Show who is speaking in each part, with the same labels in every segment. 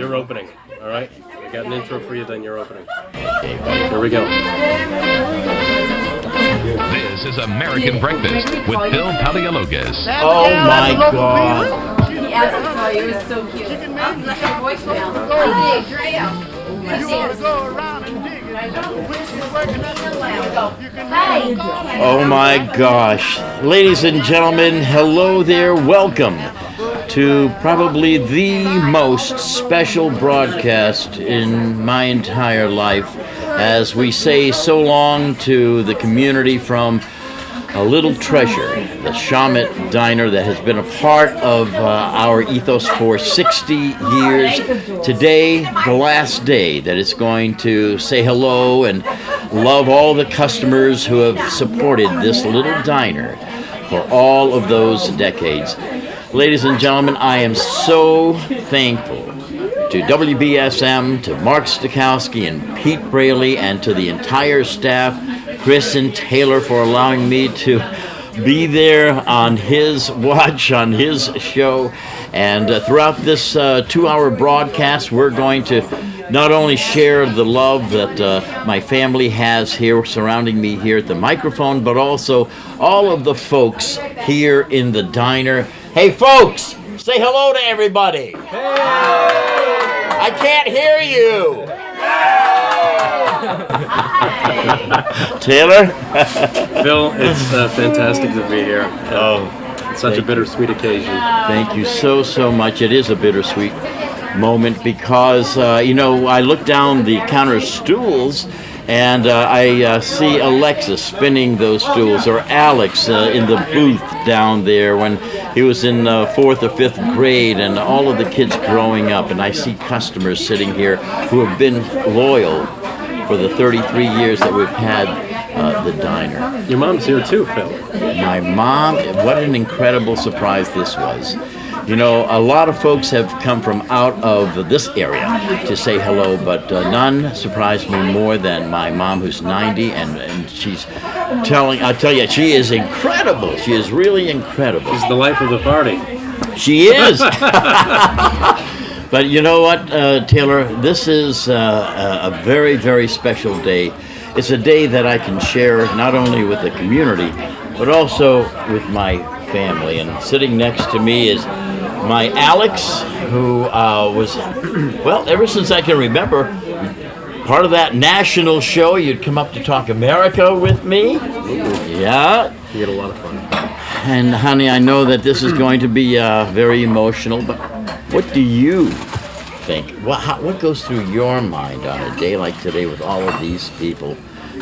Speaker 1: You're opening, all right? I got an intro for you, then you're opening. Okay, here we go.
Speaker 2: This is American Breakfast with Bill Paleologus.
Speaker 3: Oh my God!
Speaker 4: He asked to call you. It was so cute. Your voicemail.
Speaker 3: Oh my gosh. Ladies and gentlemen, hello there. Welcome to probably the most special broadcast in my entire life as we say so long to the community from a little treasure, the Shawmut Diner that has been a part of our ethos for 60 years. Today, the last day that it's going to say hello and love all the customers who have supported this little diner for all of those decades. Ladies and gentlemen, I am so thankful to WBSM, to Mark Stokowski and Pete Braley, and to the entire staff, Chris and Taylor, for allowing me to be there on his watch, on his show. And throughout this 2-hour broadcast, we're going to not only share the love that my family has here surrounding me here at the microphone, but also all of the folks here in the diner. Hey folks, say hello to everybody. Hey. I can't hear you. Taylor?
Speaker 1: Phil, it's fantastic to be here. It's such a bittersweet occasion.
Speaker 3: Thank you so much. It is a bittersweet moment because, I look down the counter of stools and I see Alexis spinning those stools, or Alex in the booth down there when he was in 4th or 5th grade, and all of the kids growing up. And I see customers sitting here who have been loyal for the 33 years that we've had the diner.
Speaker 1: Your mom's here too, Phil.
Speaker 3: My mom, what an incredible surprise this was. You know, a lot of folks have come from out of this area to say hello, but none surprised me more than my mom, who's 90, and she's I tell you, she is incredible. She is really incredible.
Speaker 1: She's the life of the party.
Speaker 3: She is. But you know what, Taylor, this is a very, very special day. It's a day that I can share not only with the community, but also with my family. And sitting next to me is my Alex, who was, well, ever since I can remember, part of that national show. You'd come up to Talk America with me. Yeah.
Speaker 1: You had a lot of fun.
Speaker 3: And honey, I know that this is going to be very emotional, but what do you think? What goes through your mind on a day like today with all of these people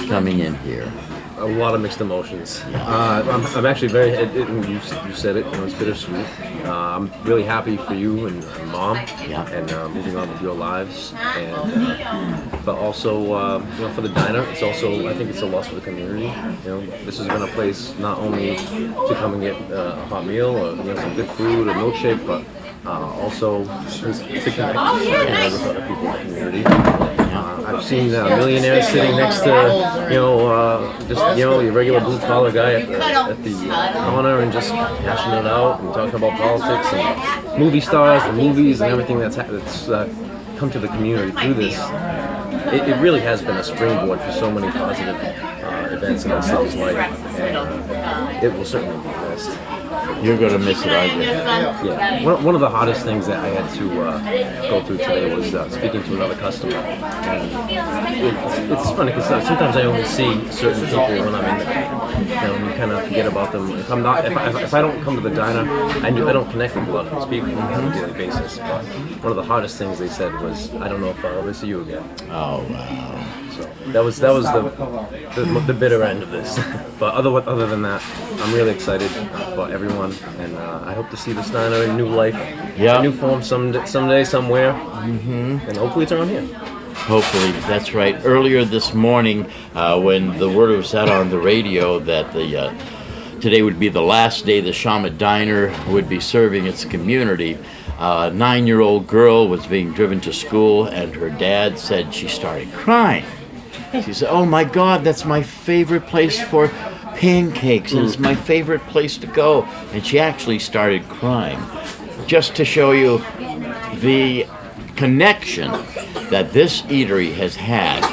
Speaker 3: coming in here?
Speaker 1: A lot of mixed emotions. I'm actually very, you said it, it's bittersweet. I'm really happy for you and Mom, and moving on with your lives. And but also, for the diner, it's also, I think it's a loss for the community. This has been a place not only to come and get a hot meal or some good food or milkshake, but also to connect with other people in the community. I've seen millionaires sitting next to, your regular blue-collar guy at the corner and just hashing it out and talking about politics and movie stars and movies and everything that's come to the community through this. It really has been a springboard for so many positive events in our city's life, and it will certainly be missed.
Speaker 3: You're going to miss it, aren't you?
Speaker 1: Yeah. One of the hardest things that I had to go through today was speaking to another customer. And it's funny because sometimes I only see certain people when I'm in there. And you kind of forget about them. If I don't come to the diner, I don't connect with a lot of these people on a daily basis. But one of the hardest things they said was, "I don't know if I'll ever see you again."
Speaker 3: Oh wow!
Speaker 1: So that was the bitter end of this. But other than that, I'm really excited for everyone, and I hope to see this diner in new life, in new form someday, somewhere, and hopefully it's around here.
Speaker 3: Hopefully, that's right. Earlier this morning, when the word was out on the radio that today would be the last day the Shawmut Diner would be serving its community, a 9-year-old girl was being driven to school, and her dad said she started crying. She said, "Oh my God, that's my favorite place for pancakes, and it's my favorite place to go." And she actually started crying. Just to show you the connection that this eatery has had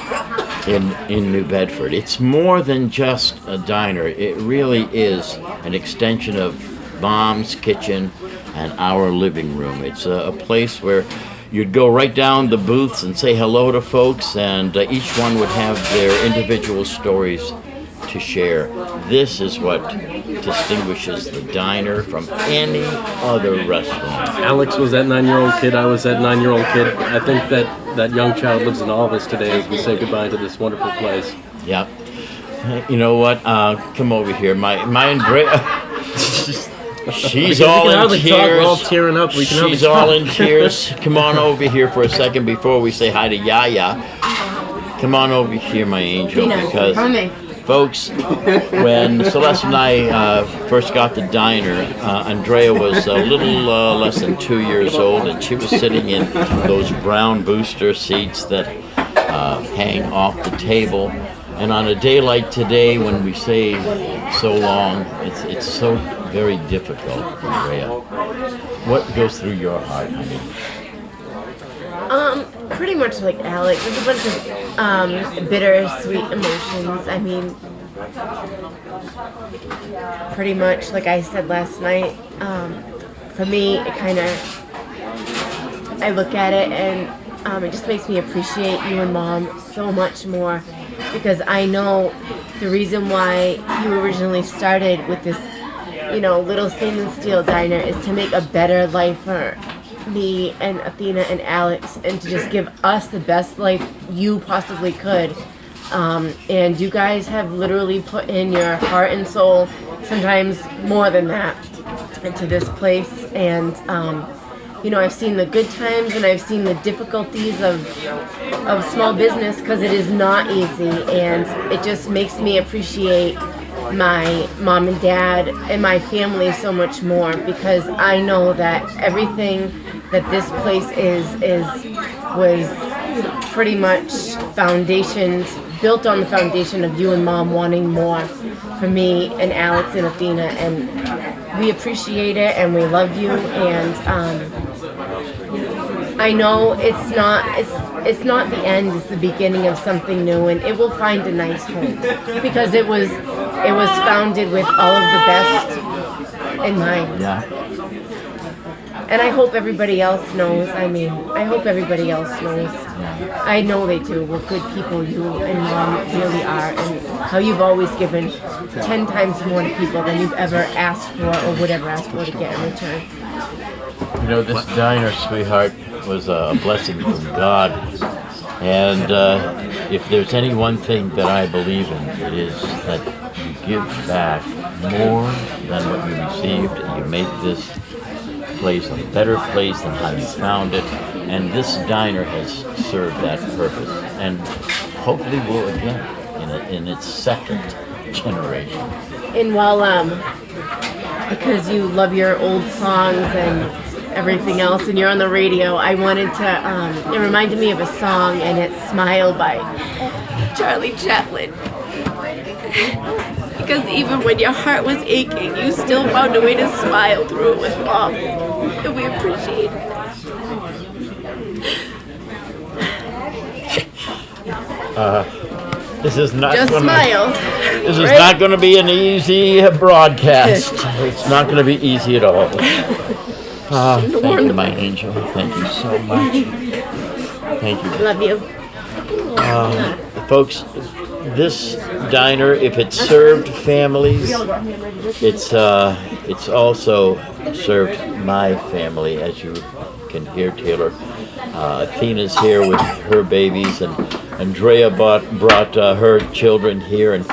Speaker 3: in New Bedford. It's more than just a diner. It really is an extension of Mom's kitchen and our living room. It's a place where you'd go right down the booths and say hello to folks, and each one would have their individual stories to share. This is what distinguishes the diner from any other restaurant.
Speaker 1: Alex was that 9-year-old kid. I was that 9-year-old kid. I think that young child lives in all of us today as we say goodbye to this wonderful place.
Speaker 3: Yep. You know what? Come over here. My Andrea. She's all in tears.
Speaker 1: We're all tearing up.
Speaker 3: She's all in tears. Come on over here for a second before we say hi to Yaya. Come on over here, my angel, because folks, when Celeste and I first got the diner, Andrea was a little less than 2 years old, and she was sitting in those brown booster seats that hang off the table. And on a day like today, when we say so long, it's so very difficult, Andrea. What goes through your heart, honey?
Speaker 4: Pretty much like Alex. There's a bunch of bittersweet emotions. I mean, pretty much like I said last night, for me, it kind of, I look at it and it just makes me appreciate you and Mom so much more, because I know the reason why you originally started with this, little stainless steel diner is to make a better life for me and Athena and Alex, and to just give us the best life you possibly could. And you guys have literally put in your heart and soul, sometimes more than that, into this place. And I've seen the good times and I've seen the difficulties of small business, because it is not easy, and it just makes me appreciate my mom and dad and my family so much more, because I know that everything that this place was pretty much built on the foundation of you and Mom wanting more for me and Alex and Athena, and we appreciate it and we love you. And I know it's not the end, it's the beginning of something new, and it will find a nice home, because it was founded with all of the best in mind.
Speaker 3: Yeah.
Speaker 4: And I hope everybody else knows. I hope everybody else knows. I know they do, what good people you and Mom really are, and how you've always given 10 times more to people than you've ever asked for or would ever ask for to get in return.
Speaker 3: This diner, sweetheart, was a blessing from God. And if there's any one thing that I believe in, it is that you give back more than what you received, and you make this place a better place than how you found it. And this diner has served that purpose, and hopefully will again in its second generation.
Speaker 4: And while because you love your old songs and everything else, and you're on the radio, I wanted to, it reminded me of a song, and it's Smile by Charlie Chaplin. Because even when your heart was aching, you still found a way to smile through it with Mom, and we appreciate it.
Speaker 3: This is not
Speaker 4: Just
Speaker 3: gonna,
Speaker 4: smile.
Speaker 3: This is not going to be an easy broadcast. It's not going to be easy at all. Thank you, my angel. Thank you so much. Thank you.
Speaker 4: Love you.
Speaker 3: Folks, this diner, if it served families, it's also served my family, as you can hear, Taylor. Athena's here with her babies, and Andrea brought her children here. And,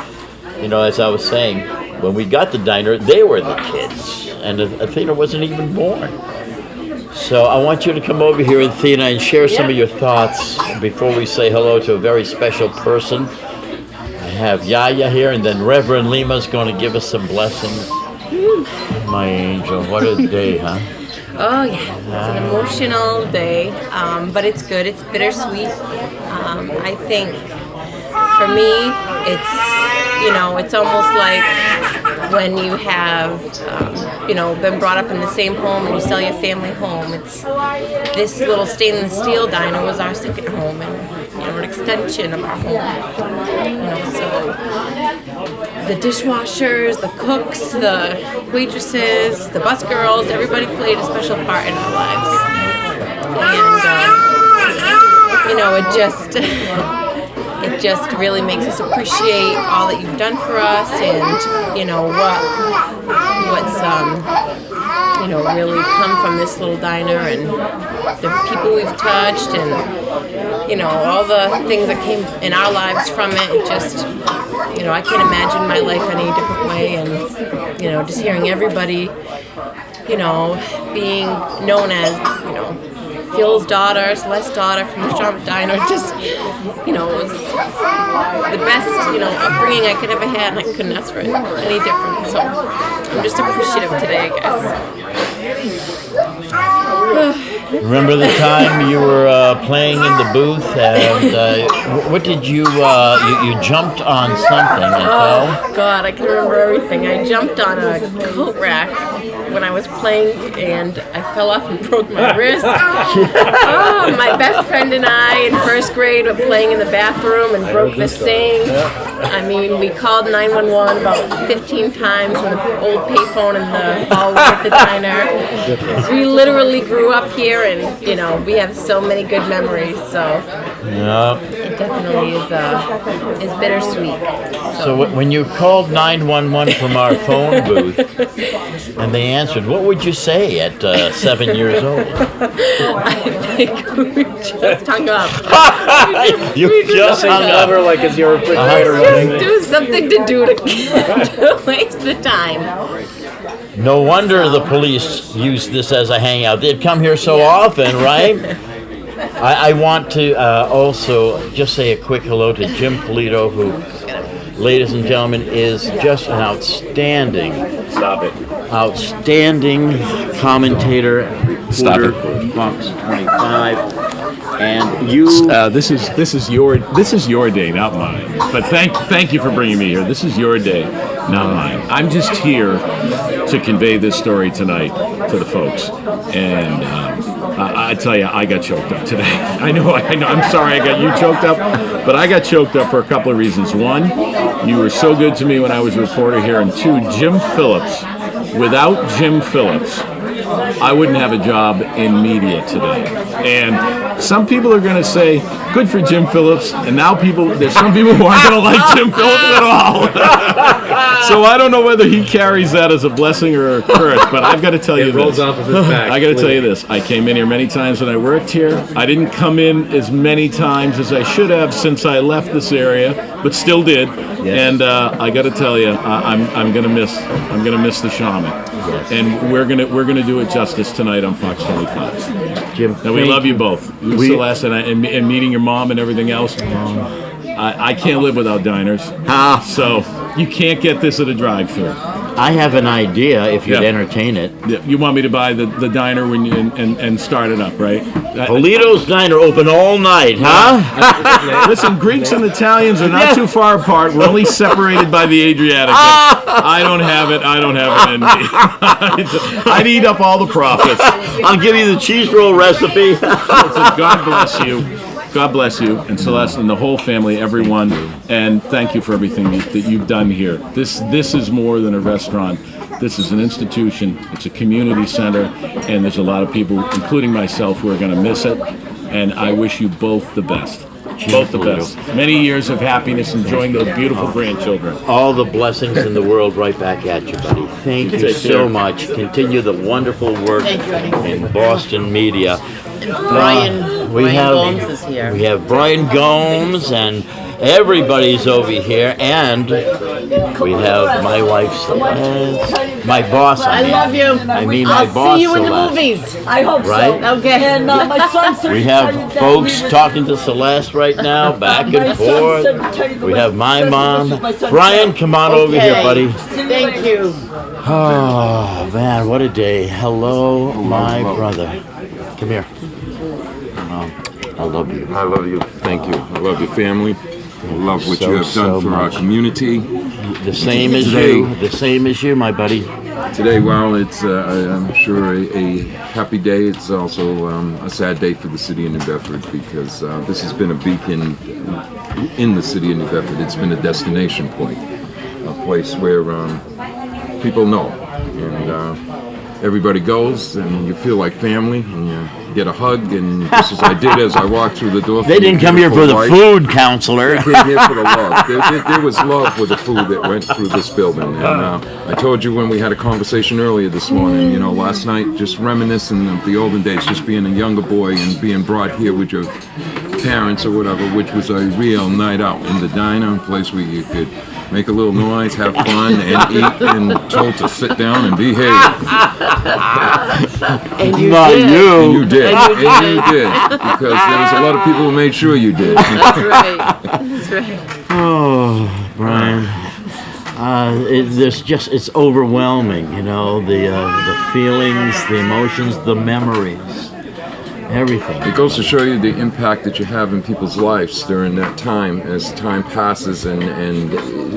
Speaker 3: as I was saying, when we got the diner, they were the kids, and Athena wasn't even born. So I want you to come over here, Athena, and share some of your thoughts before we say hello to a very special person. I have Yaya here, and then Reverend Lima's going to give us some blessings. My angel, what a day, huh?
Speaker 5: Oh yeah, it's an emotional day, but it's good. It's bittersweet. I think for me, it's almost like when you have, been brought up in the same home and you sell your family home. It's this little stainless steel diner was our second home and an extension of our home. So the dishwashers, the cooks, the waitresses, the bus girls, everybody played a special part in our lives. And it just really makes us appreciate all that you've done for us, and what's really come from this little diner, and the people we've touched, and all the things that came in our lives from it. It just, I can't imagine my life any different way, and just hearing everybody, being known as, Phil's daughter, Celeste's daughter from the Shawmut Diner, just, it was the best, upbringing I could ever have, and I couldn't ask for it any different. So I'm just appreciative today, I guess.
Speaker 3: Remember the time you were playing in the booth, and what did you jumped on something and fell?
Speaker 5: Oh, God, I can remember everything. I jumped on a coat rack when I was playing, and I fell off and broke my wrist. My best friend and I in first grade were playing in the bathroom and broke the sink. I mean, we called 911 about 15 times with an old payphone in the hallway at the diner. We literally grew up here, and we have so many good memories. So it definitely is bittersweet.
Speaker 3: So when you called 911 from our phone booth, and they answered, what would you say at 7 years old?
Speaker 5: I think we just hung up.
Speaker 3: You just hung up.
Speaker 1: Like it's your refrigerator
Speaker 5: Just do something to do to waste the time.
Speaker 3: No wonder the police used this as a hangout. They'd come here so often, right? I want to also just say a quick hello to Jim Polito, who, ladies and gentlemen, is just an outstanding commentator and reporter for Fox 25. And you,
Speaker 6: this is your day, not mine. But thank you for bringing me here. This is your day, not mine. I'm just here to convey this story tonight to the folks. And I tell you, I got choked up today. I know. I'm sorry I got you choked up, but I got choked up for a couple of reasons. One, you were so good to me when I was a reporter here, and two, Jim Phillips. Without Jim Phillips, I wouldn't have a job in media today. And some people are going to say, good for Jim Phillips, and now there's some people who aren't going to like Jim Phillips at all. So I don't know whether he carries that as a blessing or a curse, but I've got to tell you this.
Speaker 1: It rolls off of his back.
Speaker 6: I got to tell you this. I came in here many times when I worked here. I didn't come in as many times as I should have since I left this area, but still did. Yes. And I got to tell you, I'm going to miss the Shawmut. Yes. And we're gonna do it justice tonight on Fox 25.
Speaker 3: Jim,
Speaker 6: and we love you both. Celeste and meeting your mom and everything else. I can't live without diners. So you can't get this at a drive-thru.
Speaker 3: I have an idea if you'd entertain it.
Speaker 6: You want me to buy the diner when and start it up, right?
Speaker 3: Polito's Diner open all night, huh?
Speaker 6: Listen, Greeks and Italians are not too far apart. We're only separated by the Adriatic. I don't have it in me. I'd eat up all the profits.
Speaker 3: I'll give you the cheese roll recipe.
Speaker 6: Listen, God bless you. God bless you, and Celeste, and the whole family, everyone, and thank you for everything that you've done here. This is more than a restaurant. This is an institution. It's a community center, and there's a lot of people, including myself, who are going to miss it, and I wish you both the best. Both the best. Many years of happiness, enjoying those beautiful grandchildren.
Speaker 3: All the blessings in the world right back at you, buddy. Thank you so much. Continue the wonderful work in Boston media.
Speaker 4: Brian Gomes is here.
Speaker 3: We have Brian Gomes, and everybody's over here, and we have my wife Celeste, my boss.
Speaker 4: I love you.
Speaker 3: I mean, my boss.
Speaker 4: I'll see you in the
Speaker 3: Celeste.
Speaker 4: movies.
Speaker 7: I hope
Speaker 3: Right?
Speaker 7: so.
Speaker 4: Okay.
Speaker 7: And my son said
Speaker 3: We
Speaker 7: he
Speaker 3: have
Speaker 7: started
Speaker 3: folks
Speaker 7: that.
Speaker 3: talking to Celeste right now, back and forth. We have my mom. Brian, come on over here, buddy.
Speaker 4: Thank you.
Speaker 3: Oh, man, what a day. Hello, my brother. Come here. I love you.
Speaker 8: I love you. Thank you. I love your family. I love what
Speaker 3: So,
Speaker 8: you have done
Speaker 3: so
Speaker 8: for
Speaker 3: much.
Speaker 8: our community.
Speaker 3: The same as you. The same as you, my buddy.
Speaker 7: Today, well, it's I'm sure a happy day. It's also a sad day for the city of New Bedford because this has been a beacon in the city of New Bedford. It's been a destination point, a place where people know, and everybody goes, and you feel like family, and you get a hug, and just as I did as I walked through the door.
Speaker 3: They didn't come here for the food, counselor.
Speaker 7: They came here for the love. There was love for the food that went through this building. And I told you when we had a conversation earlier this morning, you know, last night, just reminiscing of the olden days, just being a younger boy and being brought here with your parents or whatever, which was a real night out in the diner, a place where you could make a little noise, have fun, and eat, and told to sit down and behave.
Speaker 5: And you
Speaker 3: Not
Speaker 5: did.
Speaker 3: you.
Speaker 7: And you did.
Speaker 5: And you
Speaker 7: And you did. Because there was a lot of people who made sure you did.
Speaker 5: That's right. That's right.
Speaker 3: Oh, Brian. It's overwhelming, you know, the feelings, the emotions, the memories, everything.
Speaker 7: It goes to show you the impact that you have in people's lives during that time as time passes, and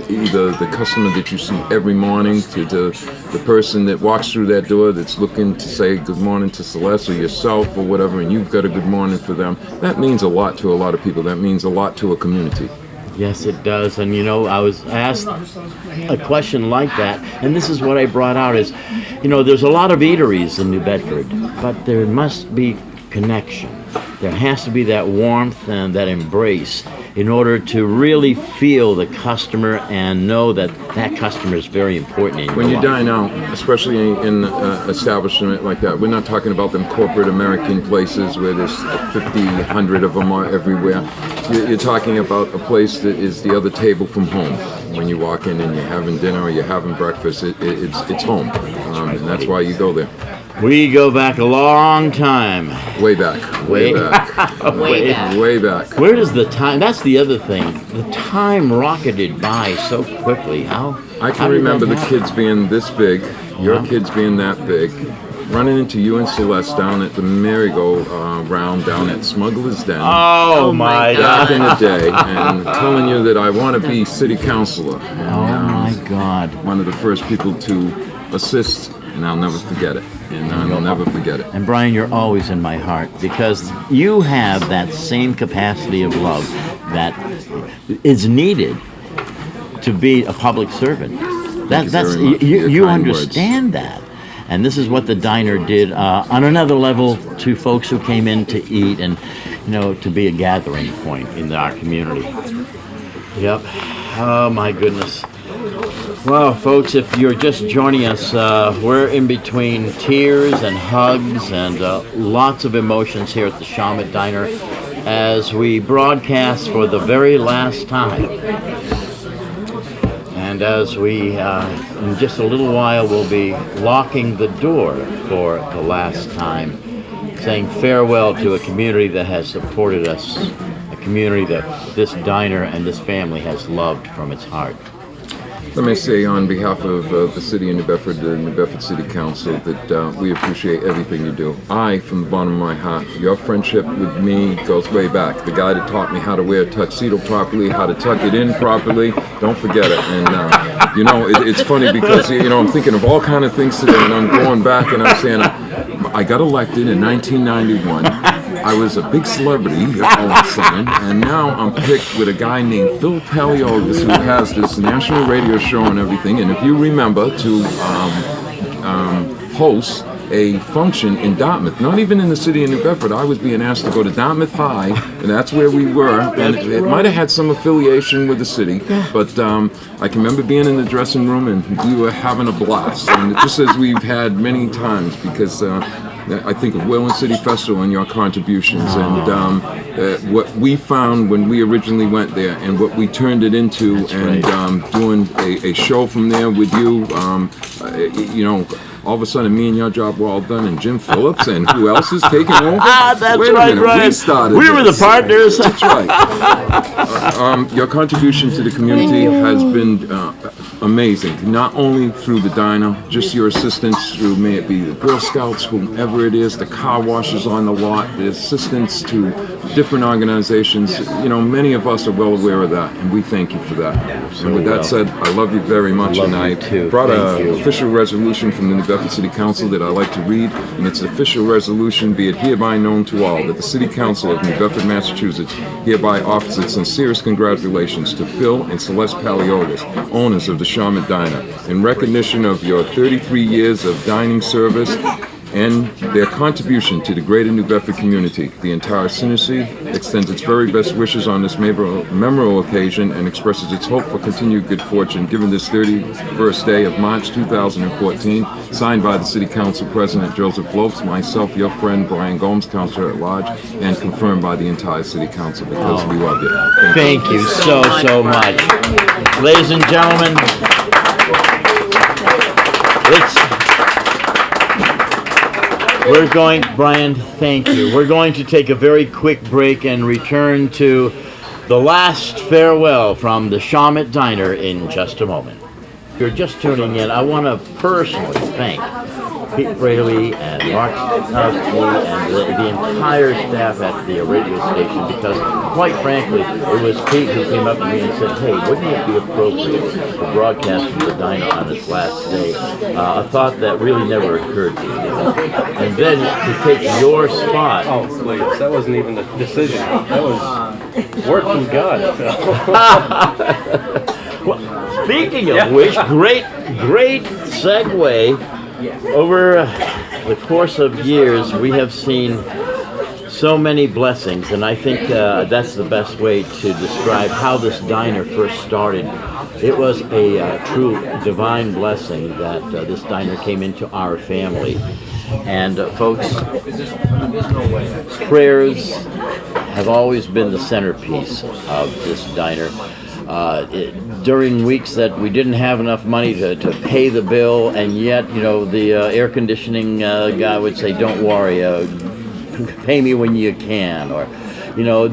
Speaker 7: either the customer that you see every morning to the person that walks through that door that's looking to say good morning to Celeste or yourself or whatever, and you've got a good morning for them. That means a lot to a lot of people. That means a lot to a community.
Speaker 3: Yes, it does. And you know, I was asked a question like that, and this is what I brought out is, you know, there's a lot of eateries in New Bedford, but there must be connection. There has to be that warmth and that embrace in order to really feel the customer and know that that customer is very important in your
Speaker 7: When you
Speaker 3: life.
Speaker 7: dine out, especially in an establishment like that, we're not talking about them corporate American places where there's 50, 100 of them are everywhere. You're talking about a place that is the other table from home. When you walk in and you're having dinner or you're having breakfast, it's home. And that's why you go there.
Speaker 3: We go back a long time.
Speaker 7: Way back. Way back.
Speaker 5: Way back.
Speaker 7: Way back.
Speaker 3: Where does the time, that's the other thing, the time rocketed by so quickly. How
Speaker 7: I
Speaker 3: how
Speaker 7: can
Speaker 3: did
Speaker 7: remember
Speaker 3: that
Speaker 7: the
Speaker 3: happen?
Speaker 7: kids being this big, your kids being that big, running into you and Celeste down at the merry-go-round down at Smuggler's Den.
Speaker 3: Oh my
Speaker 7: Back
Speaker 3: God.
Speaker 7: in the day, and telling you that I want to be city councilor. And,
Speaker 3: Oh my God.
Speaker 7: one of the first people to assist, and I'll never forget it. And I'll never forget it.
Speaker 3: And Brian, you're always in my heart because you have that same capacity of love that is needed to be a public servant.
Speaker 7: you very much for your
Speaker 3: You
Speaker 7: kind
Speaker 3: understand that. And this is what the diner did on another level to folks who came in to eat and, you know, to be a gathering point in our community. Yep. Oh my goodness. Well, folks, if you're just joining us, we're in between tears and hugs and lots of emotions here at the Shawmut Diner as we broadcast for the very last time. And as we, in just a little while, will be locking the door for the last time, saying farewell to a community that has supported us, a community that this diner and this family has loved from its heart.
Speaker 7: Let me say on behalf of the city of New Bedford, the New Bedford City Council, that we appreciate everything you do. From the bottom of my heart, your friendship with me goes way back. The guy that taught me how to wear a tuxedo properly, how to tuck it in properly, don't forget it. And, you know, it's funny because, you know, I'm thinking of all kind of things today, and I'm going back and I'm saying, I got elected in 1991. I was a big celebrity all of a sudden, and now I'm picked with a guy named Phil Paliotis who has this national radio show and everything. And if you remember, to host a function in Dartmouth, not even in the city of New Bedford. I was being asked to go to Dartmouth High, and that's where we were. And it might have had some affiliation with the city, but I can remember being in the dressing room and we were having a blast. And just as we've had many times, because I think of Wayland City Festival and your contributions, and what we found when we originally went there, and what we turned it into, and doing a show from there with you. You know, all of a sudden, me and your job were all done, and Jim Phillips, and who else is taking over?
Speaker 3: That's
Speaker 7: Wait a
Speaker 3: right,
Speaker 7: minute,
Speaker 3: Brian.
Speaker 7: We started.
Speaker 3: We were the
Speaker 7: this.
Speaker 3: partners.
Speaker 7: That's right. Your contribution to the community has been amazing. Not only through the diner, just your assistance through, may it be the Girl Scouts, whomever it is, the car washers on the lot, the assistance to different organizations. You know, many of us are well aware of that, and we thank you for that. And with that said, I love you very much,
Speaker 3: Love
Speaker 7: and
Speaker 3: you
Speaker 7: I
Speaker 3: too.
Speaker 7: brought
Speaker 3: Thank you.
Speaker 7: an official resolution from the New Bedford City Council that I like to read, and it's an official resolution, be it hereby known to all, that the City Council of New Bedford, Massachusetts hereby offers its sincerest congratulations to Phil and Celeste Paleologos, owners of the Shawmut Diner, in recognition of your 33 years of dining service and their contribution to the greater New Bedford community. The entire Synergy extends its very best wishes on this memorable occasion and expresses its hope for continued good fortune given this 31st day of March 2014, signed by the City Council President Joseph Lopes, myself, your friend Brian Gomes, Councilor at Large, and confirmed by the entire City Council because we love you.
Speaker 3: Thank you so much. Ladies and gentlemen, Brian, thank you. We're going to take a very quick break and return to the last farewell from the Shawmut Diner in just a moment. If you're just tuning in, I want to personally thank Pete Braley and Mark Kowski and the entire staff at the radio station, because quite frankly, it was Pete who came up to me and said, hey, wouldn't it be appropriate to broadcast from the diner on its last day? A thought that really never occurred to me. And then to take your spot.
Speaker 1: Oh, please, that wasn't even a decision. That was work from God.
Speaker 3: Well, speaking of which, great segue. Over the course of years, we have seen so many blessings, and I think that's the best way to describe how this diner first started. It was a true divine blessing that this diner came into our family. And folks, prayers have always been the centerpiece of this diner. During weeks that we didn't have enough money to pay the bill, and yet, you know, the air conditioning guy would say, don't worry, pay me when you can, or, you know,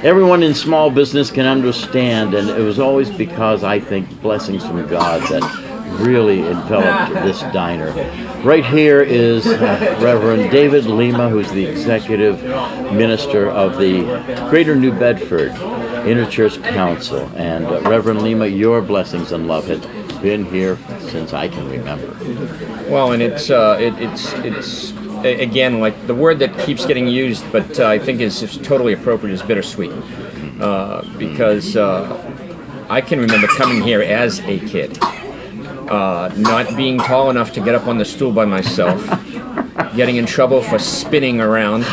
Speaker 3: everyone in small business can understand, and it was always because, I think, blessings from God that really enveloped this diner. Right here is Reverend David Lima, who's the executive minister of the Greater New Bedford Interchurch Council. And Reverend Lima, your blessings and love have been here since I can remember.
Speaker 8: Well, and it's again, like the word that keeps getting used, but I think is totally appropriate, is bittersweet. Because I can remember coming here as a kid, not being tall enough to get up on the stool by myself, getting in trouble for spinning around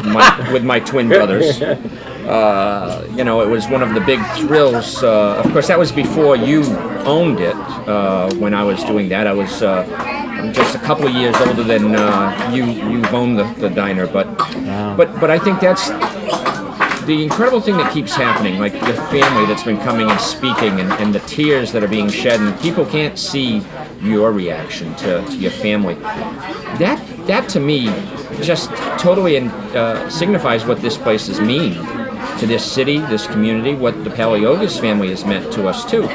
Speaker 8: with my twin brothers. You know, it was one of the big thrills. Of course, that was before you owned it. When I was doing that, I was just a couple of years older than you've owned the diner. But I think that's the incredible thing that keeps happening. Like the family that's been coming and speaking, and the tears that are being shed, and people can't see your reaction to your family. That to me just totally signifies what this place has mean to this city, this community, what the Paleologos family has meant to us too.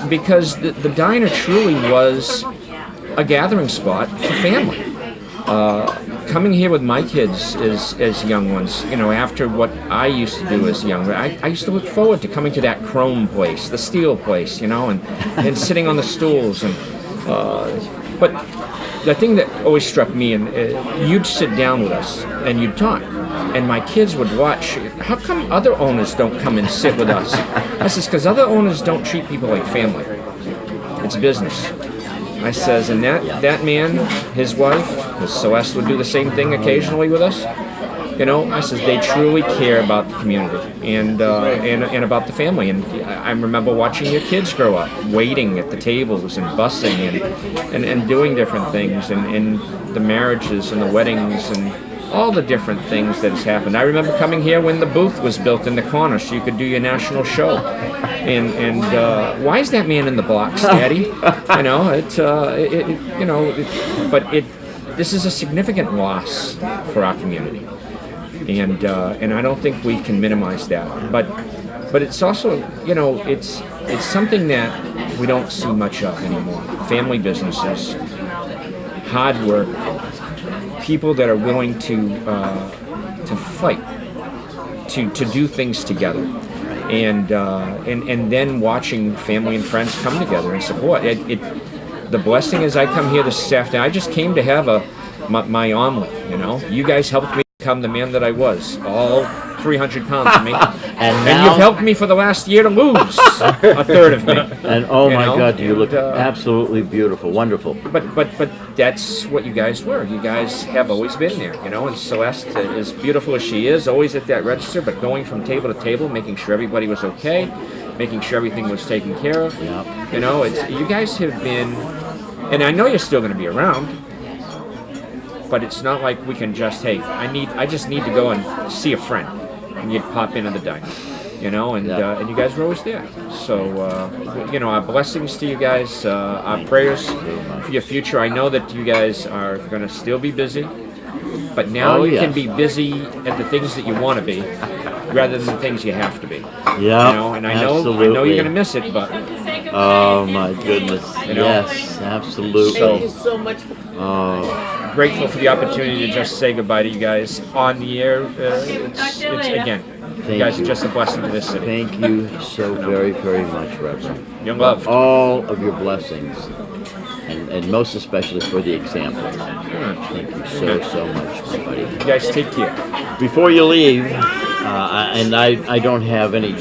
Speaker 8: Because the diner truly was a gathering spot for family. Coming here with my kids as young ones, you know, after what I used to do as young, I used to look forward to coming to that chrome place, the steel place, you know, and sitting on the stools. And but the thing that always struck me, and you'd sit down with us and you'd talk, and my kids would watch. How come other owners don't come and sit with us? I says, because other owners don't treat people like family. It's business. I says, and that man, his wife, because Celeste would do the same thing occasionally with us. You know, I says they truly care about the community and about the family. And I remember watching your kids grow up, waiting at the tables and bussing and doing different things, and the marriages and the weddings and all the different things that has happened. I remember coming here when the booth was built in the corner so you could do your national show. And why is that man in the box, Daddy? You know, this is a significant loss for our community. And I don't think we can minimize that. But it's also, you know, it's something that we don't see much of anymore. Family businesses, hard work, people that are willing to fight, to do things together, and then watching family and friends come together and support. The blessing is I come here this afternoon. I just came to have my omelet. You know, you guys helped me become the man that I was. All 300 pounds of me, and you've helped me for the last year to lose a third of me.
Speaker 3: And oh my
Speaker 8: know?
Speaker 3: God, you look absolutely beautiful, wonderful.
Speaker 8: But that's what you guys were. You guys have always been there, you know. And Celeste, as beautiful as she is, always at that register, but going from table to table, making sure everybody was okay, making sure everything was taken care of.
Speaker 3: Yep.
Speaker 8: You know, you guys have been, and I know you're still going to be around. But it's not like we can just, hey, I just need to go and see a friend, and you'd pop into the diner, you know, and you guys were always there. So, you know, our blessings to you guys, our prayers for your future. I know that you guys are going to still be busy, but now you can be busy at the things that you want to be, rather than the things you have to be.
Speaker 3: Yeah,
Speaker 8: you know, and I know you're going to miss it, but
Speaker 3: oh my goodness,
Speaker 8: you know?
Speaker 3: yes, absolutely.
Speaker 4: Thank you so much.
Speaker 8: Grateful for the opportunity to just say goodbye to you guys on the air. It's again, you guys are just a blessing to this city.
Speaker 3: Thank you so very, very much, Reverend.
Speaker 8: You're loved.
Speaker 3: All of your blessings, and most especially for the example. Thank you so much, my buddy.
Speaker 8: You guys take care.
Speaker 3: Before you leave, and I don't have any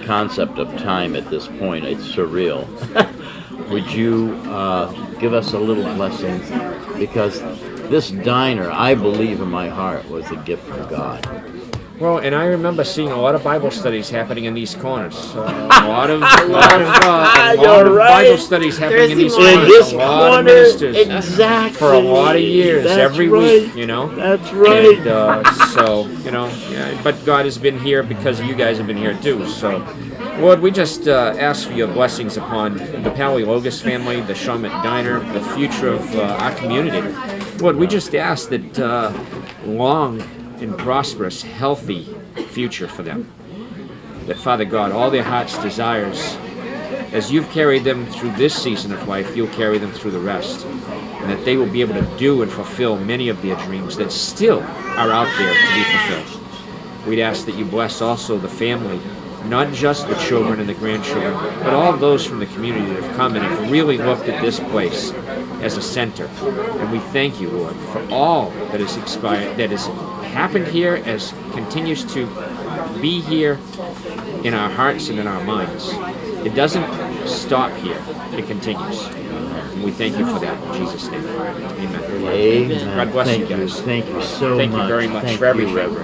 Speaker 3: concept of time at this point. It's surreal. Would you give us a little blessing? Because this diner, I believe in my heart, was a gift from God.
Speaker 8: Well, and I remember seeing a lot of Bible studies happening in these corners. A lot of Bible studies happening in these corners.
Speaker 3: In this
Speaker 8: a lot
Speaker 3: corner,
Speaker 8: of ministers
Speaker 3: exactly.
Speaker 8: for a lot of years,
Speaker 3: That's
Speaker 8: every
Speaker 3: right.
Speaker 8: week, you know.
Speaker 3: That's right.
Speaker 8: And, so, you know, but God has been here because you guys have been here too. So, Lord, we just ask for your blessings upon the Palaiologos family, the Shawmut Diner, the future of our community. Lord, we just ask that long and prosperous, healthy future for them. That, Father God, all their heart's desires, as you've carried them through this season of life, you'll carry them through the rest. And that they will be able to do and fulfill many of their dreams that still are out there to be fulfilled. We'd ask that you bless also the family, not just the children and the grandchildren, but all those from the community that have come and have really looked at this place as a center. And we thank you, Lord, for all that has expired, that has happened here, as continues to be here in our hearts and in our minds. It doesn't stop here, it continues. And we thank you for that in Jesus' name. Amen.
Speaker 3: Amen.
Speaker 8: God bless
Speaker 3: Thank
Speaker 8: you guys.
Speaker 3: Thank you so
Speaker 8: Thank
Speaker 3: much.
Speaker 8: you very much
Speaker 3: Thank
Speaker 8: for everything.
Speaker 3: you,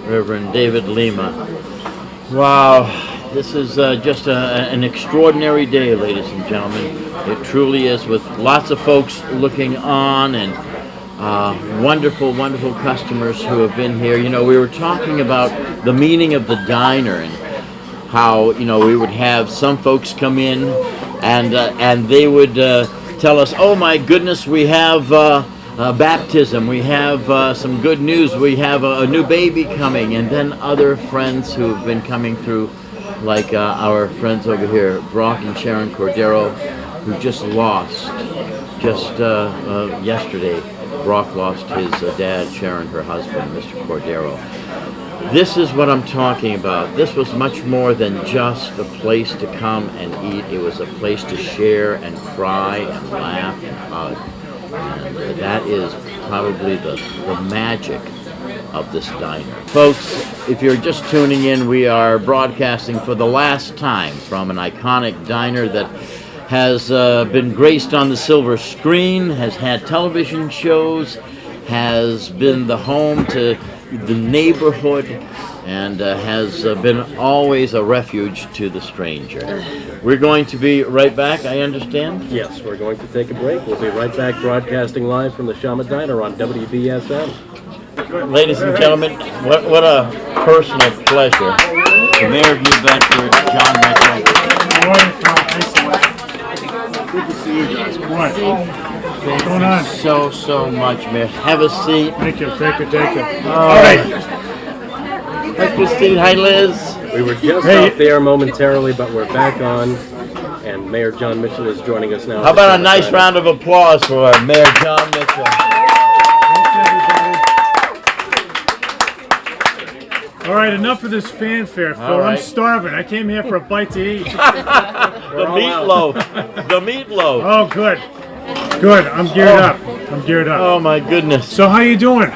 Speaker 3: Reverend David Lima. Wow, this is just an extraordinary day, ladies and gentlemen. It truly is, with lots of folks looking on and wonderful, wonderful customers who have been here. You know, we were talking about the meaning of the diner and how, you know, we would have some folks come in and they would tell us, oh my goodness, we have baptism, we have some good news, we have a new baby coming, and then other friends who have been coming through, like our friends over here, Brock and Sharon Cordero, who just lost, yesterday, Brock lost his dad, Sharon, her husband, Mr. Cordero. This is what I'm talking about. This was much more than just a place to come and eat. It was a place to share and cry and laugh and hug. And that is probably the magic of this diner. Folks, if you're just tuning in, we are broadcasting for the last time from an iconic diner that has been graced on the silver screen, has had television shows, has been the home to the neighborhood, and has been always a refuge to the stranger. We're going to be right back, I understand?
Speaker 9: Yes, we're going to take a break. We'll be right back broadcasting live from the Shawmut Diner on WBSM.
Speaker 3: Ladies and gentlemen, what a personal pleasure. The Mayor of New Bedford, John Metcalf.
Speaker 10: Good to see you guys. What's going on?
Speaker 3: So much, Mayor. Have a seat.
Speaker 10: Thank you.
Speaker 3: All right. Hi, Christine. Hi, Liz.
Speaker 9: We were just out there momentarily, but we're back on. And Mayor John Mitchell is joining us now.
Speaker 3: How about a nice round of applause for Mayor John Mitchell?
Speaker 10: All right, enough of this fanfare, Phil.
Speaker 3: right.
Speaker 10: I'm starving. I came here for a bite to eat.
Speaker 3: The meatloaf. The meatloaf.
Speaker 10: Oh, good. Good. I'm geared up. I'm geared up.
Speaker 3: Oh my goodness.
Speaker 10: So how you doing?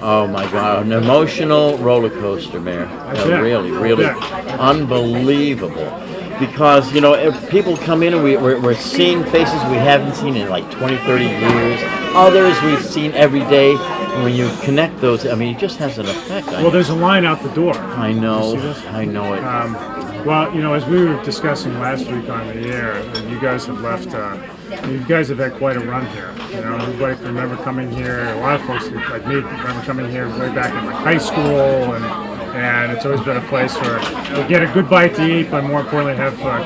Speaker 3: Oh my God, an emotional roller coaster, Mayor.
Speaker 10: bet.
Speaker 3: Really, really
Speaker 10: bet.
Speaker 3: unbelievable. Because, you know, if people come in and we're seeing faces we haven't seen in like 20, 30 years. Others we've seen every day. And when you connect those, I mean, it just has an effect.
Speaker 10: Well, there's a line out the door.
Speaker 3: I know.
Speaker 10: You see this?
Speaker 3: I know it.
Speaker 10: Well, you know, as we were discussing last week on the air, and you guys have left, you guys have had quite a run here. You know, everybody can remember coming here. A lot of folks like me remember coming here way back in like high school, and it's always been a place where we get a good bite to eat, but more importantly,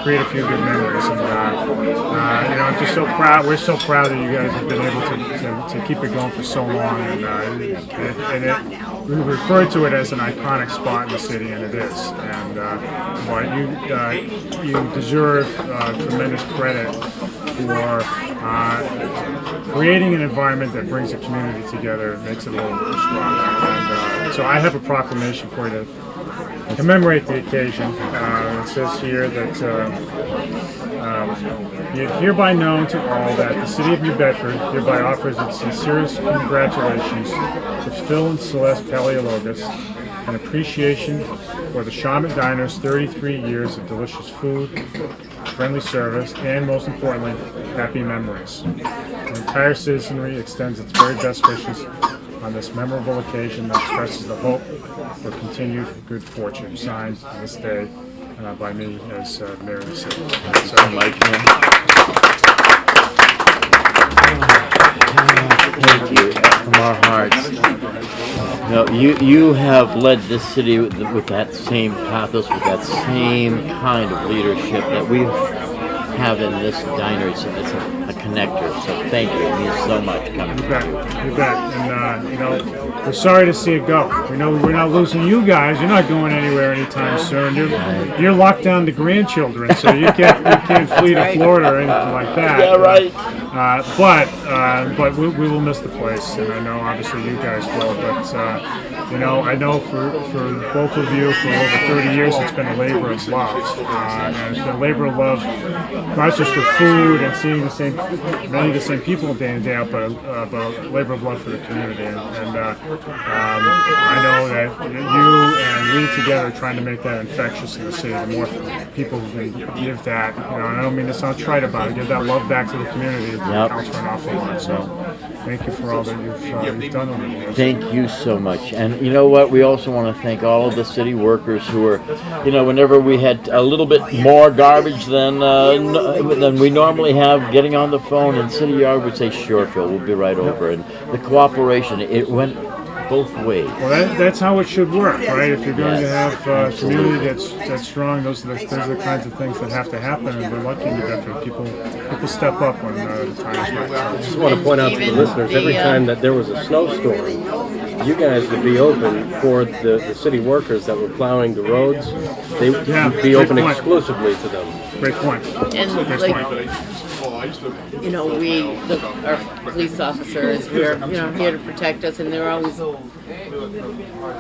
Speaker 10: create a few good memories. And you know, I'm just so proud. We're so proud that you guys have been able to keep it going for so long. We refer to it as an iconic spot in the city, and it is. And but you deserve tremendous credit for creating an environment that brings the community together and makes it a little more stronger. And so I have a proclamation for you to commemorate the occasion. It says here that be it hereby known to all that the City of New Bedford hereby offers its sincerest congratulations to Phil and Celeste Paleologus, an appreciation for the Shawmut Diner's 33 years of delicious food, friendly service, and most importantly, happy memories. The entire citizenry extends its very best wishes on this memorable occasion that expresses the hope for continued good fortune. Signed this day by me as Mayor of the City. So,
Speaker 3: Thank you from our hearts. No, you have led this city with that same pathos, with that same kind of leadership that we have in this diner. It's a connector. So thank you. It means so much coming
Speaker 10: you
Speaker 3: from
Speaker 10: bet,
Speaker 3: you.
Speaker 10: you bet. And you know, we're sorry to see it go. We know we're not losing you guys. You're not going anywhere anytime soon. You're locked down to grandchildren, so you can't flee to Florida or anything like that.
Speaker 3: Yeah, right.
Speaker 10: But we will miss the place, and I know obviously you guys will. But you know, I know for both of you, for over 30 years, it's been a labor of love, and it's been a labor of love, not just for food and seeing many of the same people day in day out, but a labor of love for the community. And I know that you and we together are trying to make that infectious in the city. The more people who can give that, you know, and I don't mean to sound trite about it, give that love back to the community, counts for an awful lot. So thank you for all that you've done over the years.
Speaker 3: Thank you so much. And you know what? We also want to thank all of the city workers who are, you know, whenever we had a little bit more garbage than we normally have, getting on the phone, and City Yard would say, "Sure, Phil, we'll be right over." And the cooperation, it went both ways.
Speaker 10: Well, that's how it should work, right? If you're going to have a community that's strong, those are the kinds of things that have to happen, and we're lucky that people step up when the time is right.
Speaker 9: I just want to point out to the listeners, every time that there was a snowstorm, you guys would be open for the city workers that were plowing the roads. They would be open exclusively to them.
Speaker 10: Great point.
Speaker 5: And you know, our police officers, we're here to protect us, and they're always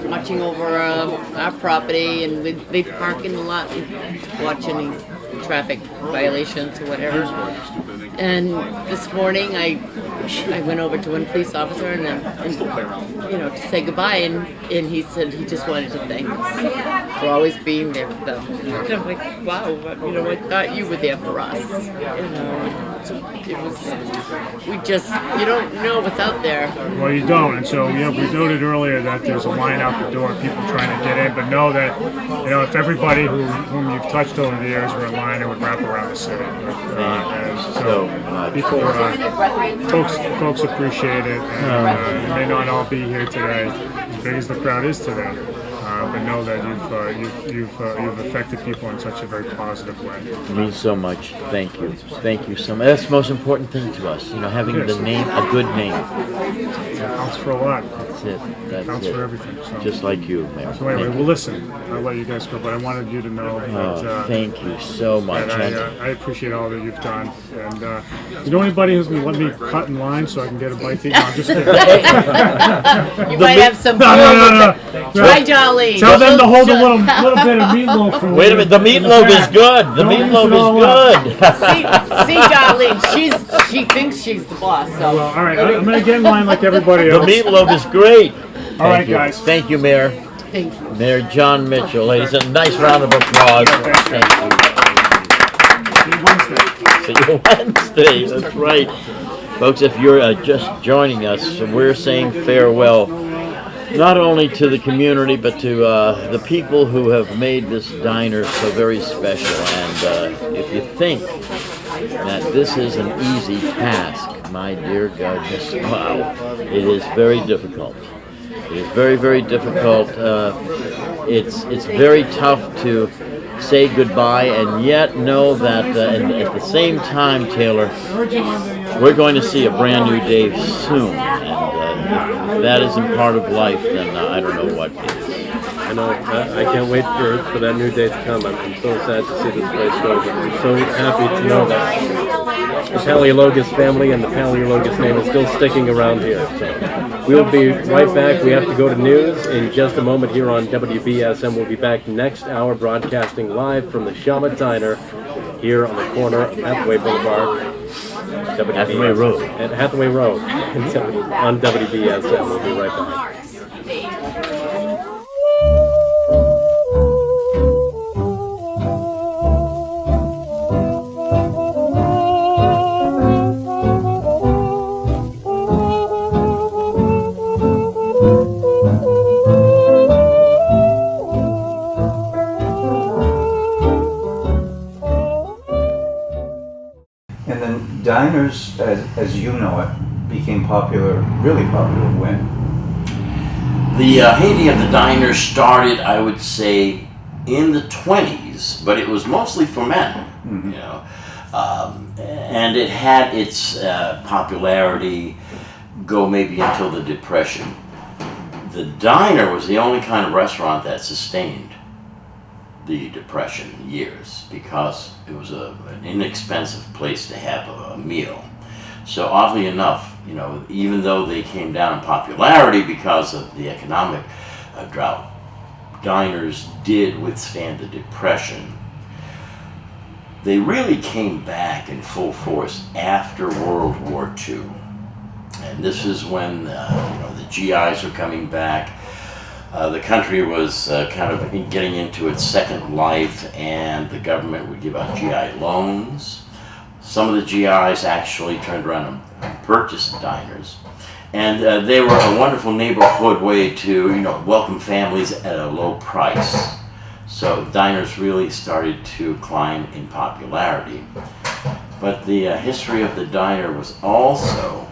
Speaker 5: watching over our property, and they park in the lot and watch any traffic violations or whatever. And this morning I went over to one police officer and you know, to say goodbye, and he said he just wanted to thank us for always being there for them. And I'm like, wow, you know, I thought you were there for us. You know, so it was, you don't know what's out there.
Speaker 10: Well, you don't, and so we noted earlier that there's a line out the door, people trying to get in, but know that, you know, if everybody whom you've touched over the years were in line, it would wrap around the city. And so people, folks appreciate it, and it may not all be here today, as big as the crowd is today. but know that you've affected people in such a very positive way.
Speaker 3: It means so much. Thank you. Thank you so much. That's the most important thing to us. Having the name, a good name.
Speaker 10: It counts for a lot.
Speaker 3: That's it. That's
Speaker 10: Counts
Speaker 3: it.
Speaker 10: for everything. So.
Speaker 3: Just like you, man.
Speaker 10: So anyway, well, listen. I'll let you guys go, but I wanted you to know that.
Speaker 3: Thank you so much.
Speaker 10: I appreciate all that you've done. And you know anybody who's going to let me cut in line so I can get a bite to eat? No, I'm just kidding.
Speaker 5: You might have some.
Speaker 10: No.
Speaker 5: Try Jolly.
Speaker 10: Tell them to hold a little bit of meatloaf for me.
Speaker 3: Wait a minute. The meatloaf is good. The meatloaf is good.
Speaker 5: See, Jolly. She thinks she's the boss. So.
Speaker 10: Well, all right. I'm going to get in line like everybody
Speaker 3: The
Speaker 10: else.
Speaker 3: meatloaf is great.
Speaker 10: All right,
Speaker 3: you.
Speaker 10: guys.
Speaker 3: Thank you, Mayor.
Speaker 5: Thank you.
Speaker 3: Mayor John Mitchell, ladies. A nice round of applause. Thank you. See you Wednesday. That's right. Folks, if you're just joining us, we're saying farewell not only to the community, but to the people who have made this diner so very special. And if you think that this is an easy task, my dear goodness, wow, it is very difficult. It is very, very difficult. It's very tough to say goodbye and yet know that and at the same time, Taylor, we're going to see a brand new day soon. And if that isn't part of life, then I don't know what is.
Speaker 9: I know. I can't wait for that new day to come. I'm so sad to see this place go, but I'm so happy to know that the Paleologus family and the Paleologus name is still sticking around here. So we'll be right back. We have to go to news in just a moment here on WBSM. We'll be back next hour broadcasting live from the Shawmut Diner here on the corner of Hathaway Boulevard.
Speaker 3: Hathaway Road.
Speaker 9: At Hathaway Road on WBSM. We'll be right back.
Speaker 11: And then diners, as you know it, became popular, really popular when?
Speaker 3: The heyday of the diner started, I would say, in the 20s, but it was mostly for men, and it had its popularity go maybe until the Depression. The diner was the only kind of restaurant that sustained the Depression years because it was an inexpensive place to have a meal. So oddly enough, even though they came down in popularity because of the economic drought, diners did withstand the Depression. They really came back in full force after World War II. And this is when the GIs were coming back. The country was kind of getting into its second life, and the government would give out GI loans. Some of the GIs actually turned around and purchased diners. And they were a wonderful neighborhood way to welcome families at a low price. So diners really started to climb in popularity. But the history of the diner was also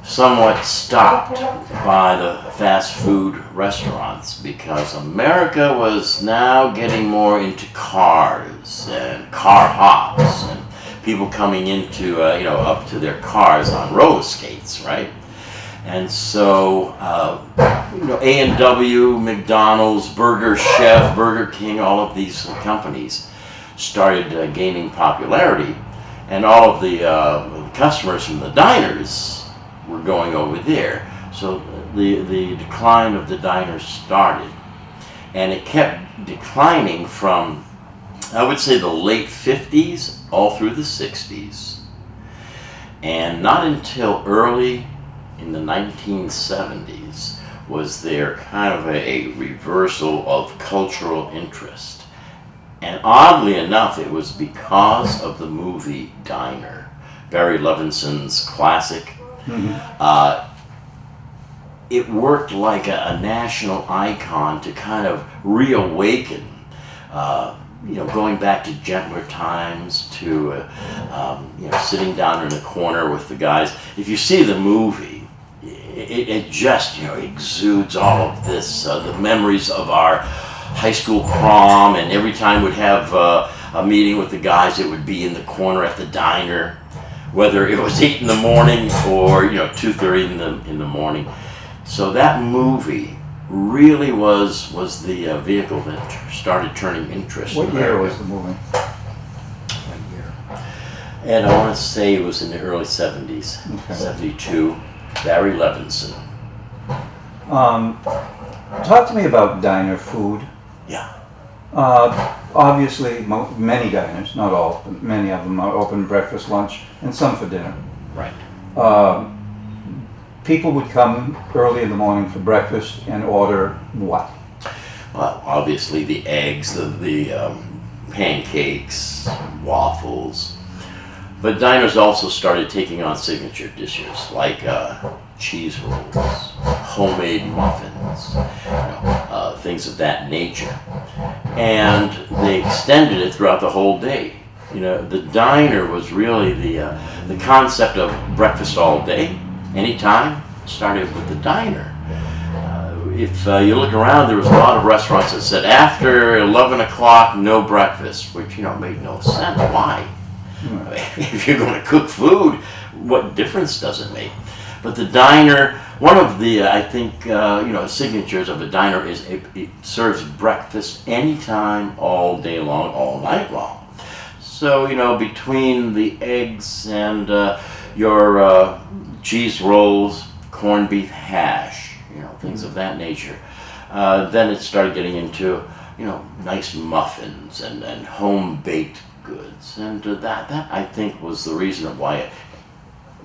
Speaker 3: somewhat stopped by the fast food restaurants because America was now getting more into cars and car hops and people coming into up to their cars on roller skates, right? And so A&W, McDonald's, Burger Chef, Burger King, all of these companies started gaining popularity, and all of the customers from the diners were going over there. So the decline of the diners started, and it kept declining from, I would say, the late 50s all through the 60s, and not until early in the 1970s was there kind of a reversal of cultural interest. And oddly enough, it was because of the movie Diner, Barry Levinson's classic. It worked like a national icon to kind of reawaken, going back to gentler times, to sitting down in a corner with the guys. If you see the movie, it just, exudes all of this, the memories of our high school prom, and every time we'd have a meeting with the guys, it would be in the corner at the diner, whether it was 8 in the morning or 2:30 in the morning. So that movie really was the vehicle that started turning interest.
Speaker 11: What year was the movie?
Speaker 3: And I want to say it was in the early 70s,
Speaker 11: Okay.
Speaker 3: 72. Barry Levinson.
Speaker 11: Talk to me about diner food.
Speaker 3: Yeah.
Speaker 11: Obviously, many diners, not all, but many of them are open breakfast, lunch, and some for dinner.
Speaker 3: Right.
Speaker 11: People would come early in the morning for breakfast and order what?
Speaker 3: Well, obviously the eggs, the pancakes, waffles. But diners also started taking on signature dishes like cheese rolls, homemade muffins, things of that nature. And they extended it throughout the whole day. The diner was really the concept of breakfast all day, anytime, started with the diner. If you look around, there was a lot of restaurants that said after 11 o'clock, no breakfast, which, made no sense. Why? If you're going to cook food, what difference does it make? But the diner, one of the, I think, signatures of a diner is it serves breakfast anytime, all day long, all night long. So, between the eggs and your cheese rolls, corned beef hash, things of that nature, then it started getting into, nice muffins and home-baked goods, and that I think was the reason why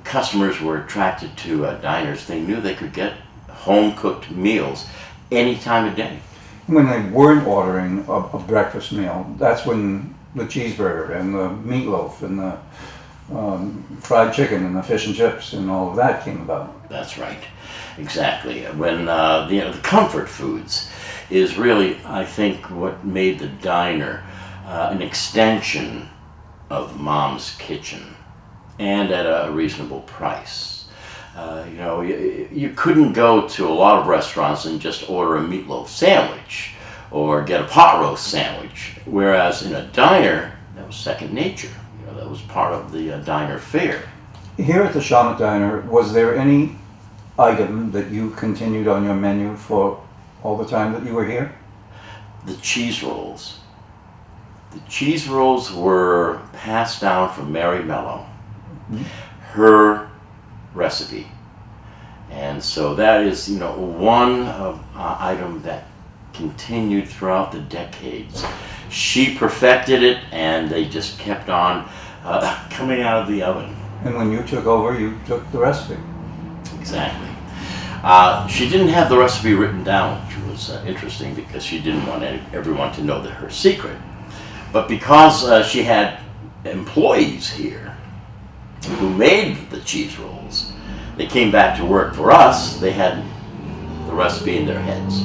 Speaker 3: customers were attracted to diners. They knew they could get home-cooked meals any time of day.
Speaker 11: When they weren't ordering a breakfast meal, that's when the cheeseburger and the meatloaf and the fried chicken and the fish and chips and all of that came about.
Speaker 3: That's right, exactly. When the comfort foods is really, I think, what made the diner an extension of Mom's kitchen, and at a reasonable price. You couldn't go to a lot of restaurants and just order a meatloaf sandwich or get a pot roast sandwich, whereas in a diner, that was second nature. That was part of the diner fare.
Speaker 11: Here at the Shawmut Diner, was there any item that you continued on your menu for all the time that you were here?
Speaker 3: The cheese rolls. The cheese rolls were passed down from Mary Mello, her recipe. And so that is, one item that continued throughout the decades. She perfected it, and they just kept on coming out of the oven.
Speaker 11: And when you took over, you took the recipe.
Speaker 3: Exactly. She didn't have the recipe written down, which was interesting because she didn't want everyone to know her secret. But because she had employees here who made the cheese rolls, they came back to work for us. They had the recipe in their heads.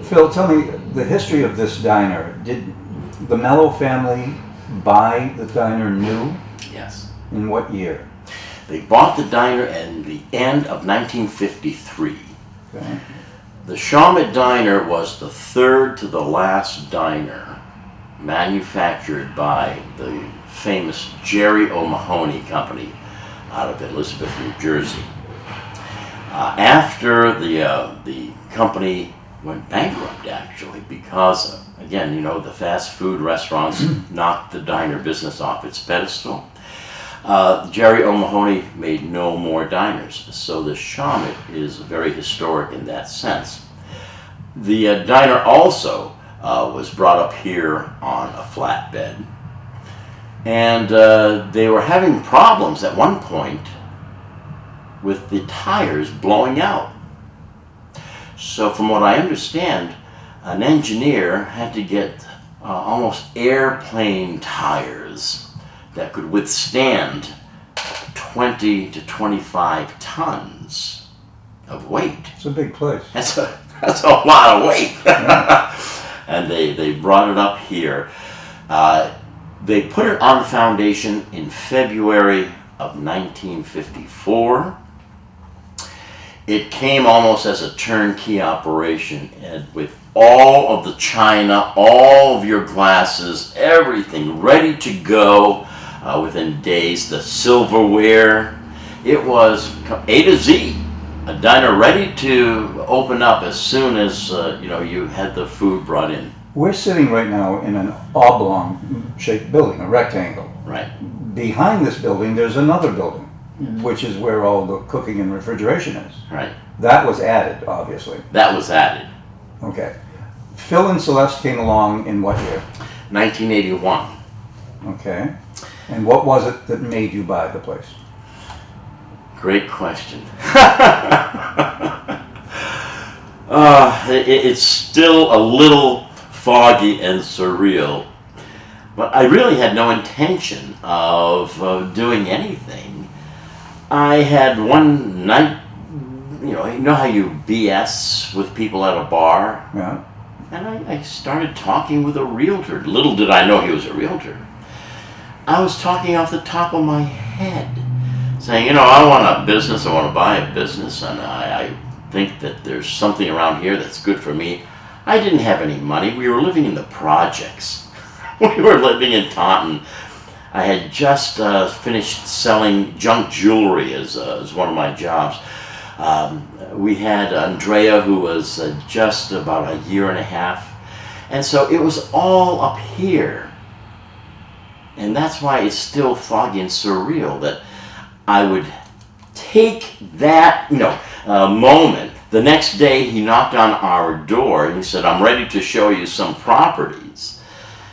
Speaker 11: Phil, tell me the history of this diner. Did the Mello family buy the diner new?
Speaker 3: Yes.
Speaker 11: In what year?
Speaker 3: They bought the diner in the end of 1953.
Speaker 11: Okay.
Speaker 3: The Shawmut Diner was the third to the last diner manufactured by the famous Jerry O'Mahony Company out of Elizabeth, New Jersey. After the company went bankrupt, actually, because, again, the fast food restaurants knocked the diner business off its pedestal, Jerry O'Mahony made no more diners. So the Shawmut is very historic in that sense. The diner also was brought up here on a flatbed, and they were having problems at one point with the tires blowing out. So from what I understand, an engineer had to get almost airplane tires that could withstand 20 to 25 tons of weight.
Speaker 11: It's a big place.
Speaker 3: That's a lot of weight. And they brought it up here. They put it on the foundation in February of 1954. it came almost as a turnkey operation, and with all of the china, all of your glasses, everything ready to go within days. The silverware, it was A to Z. A diner ready to open up as soon as you had the food brought in.
Speaker 11: We're sitting right now in an oblong-shaped building, a rectangle.
Speaker 3: Right.
Speaker 11: Behind this building, there's another building, which is where all the cooking and refrigeration is.
Speaker 3: Right.
Speaker 11: That was added, obviously.
Speaker 3: That was added.
Speaker 11: Okay. Phil and Celeste came along in what year?
Speaker 3: 1981.
Speaker 11: Okay. And what was it that made you buy the place?
Speaker 3: Great question. It's still a little foggy and surreal, but I really had no intention of doing anything. I had one night, you know how you BS with people at a bar?
Speaker 11: Yeah.
Speaker 3: And I started talking with a realtor. Little did I know he was a realtor. I was talking off the top of my head, saying, I want a business, I want to buy a business, and I think that there's something around here that's good for me. I didn't have any money. We were living in the projects. We were living in Taunton. I had just finished selling junk jewelry as one of my jobs. We had Andrea, who was just about a year and a half. And so it was all up here. And that's why it's still foggy and surreal that I would take that moment. The next day he knocked on our door and he said, I'm ready to show you some properties.